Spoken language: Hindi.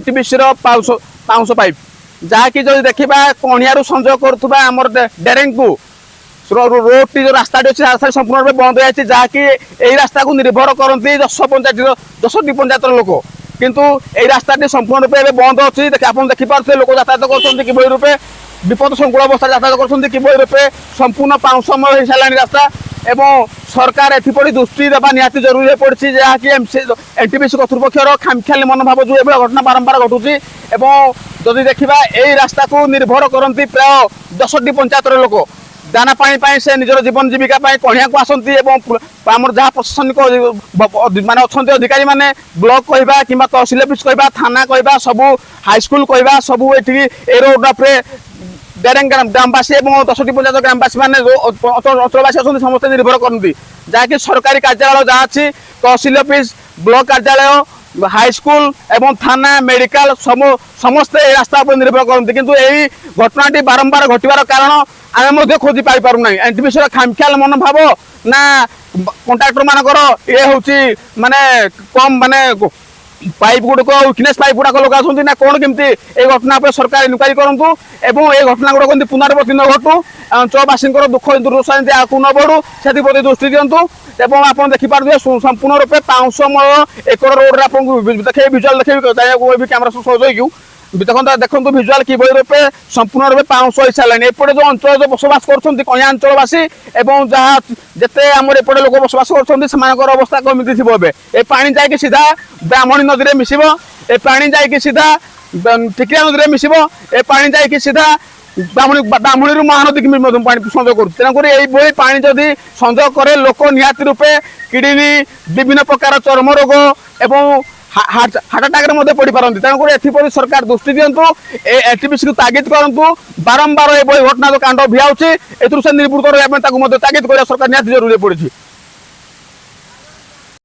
एनटीपीसी पाउंश पाइप जहाँकि जो देखा कणियारू संजोग करुवा आमर डेरेंग को रोड टी जो रास्ता अच्छी रास्ता संपूर्ण रूप बंद हो जहाँकि यही रास्ता को निर्भर करती 10 पंचायत 10टी पंचायत लोक किंतु यही रास्ता संपूर्ण रूप बंद अच्छी आप देखिपे लोक यातायात कर रूपे विपद संकुल अवस्था यातायात कर रूपे संपूर्ण पाउंशमय हो सारा रास्ता एवं सरकार एपरी दृष्टि देवा निहाती जरूरी पड़ी जहाँकि एनटीपीसी कर्तृपक्षर खामखियाली मनोभाव जो घटना बारंबार घटुची एवं जदि देखा यही रास्ता को निर्भर करती प्राय 10टी पंचायत लोक दाना पानी से निजर जीवन जीविका कणिया को आसती आमर जहाँ प्रशासनिक माने अच्छा अधिकारी माने ब्लॉक कहवा कि तहसिल ऑफिस कहवा थाना कहवा सबू हाईस्कल कहवा सबू ये रोड पे डेरेंग ग्रामवासी और 10टी पंचायत ग्रामवासी मैंने अंचलवासी अच्छा समस्त निर्भर करती जहाँकि सरकारी कार्यालय जहाँ अच्छी तहसिल ऑफिस ब्लॉक कार्यालय हाईस्कल एवं थाना मेडिकल समस्ते रास्ता पर निर्भर करती किंतु यही घटनाटी बारंबार घटवार कारण आम खोजी पाई पारना एनटीपीसी खामखियाल मनोभाव ना कंट्राक्टर मानकर ये हूँ माने कम माने पाइप गुड़क विकनेस पाइप गुड़ाक लगा ना कौन केमती ये घटना पर सरकार इनक्वारी करूँ एवं ये घटना गुड़क पुनरावृत्ति न घटू अंचलवासी दुख दुर्दशा आगे न बढ़ू से दृष्टि दिंतु एवं आप देखिपारे संपूर्ण रूपे पाउंशमय एकर रोड आप देखे विजुआल देखे कैमेरा सहयोग देखो विजुआल किभली रूपे संपूर्ण रूपे पाउंश हो सारे एपटे जो अंचल जो बसवास कर कणिया अंचलवासी और जहाँ जिते आमर एपटे लोक बसवास कर अवस्था कमी थी ए पानी जाकि सीधा ब्राह्मणी नदी में मिसब ए पानी जाकि सीधा टिकरिया नदी में मिसब ए पानी जाकि सीधा ब्राह्मणी महानदी की पानी संजोग कर तेणुक यही पानी जदि संजोग करे लोक निहाती रूपे किडनी विभिन्न प्रकार चर्म रोग एवं हार्ट अटैक पड़ पारती तेणुक एपरी सरकार दृष्टि दिंतु एनटीपीसी को तागिद करूँ बारंबार ये घटना जो कांड भिआऊँच ए निर्वृत्त रहा तागिद कर सरकार निहाती जरूरी पड़ी।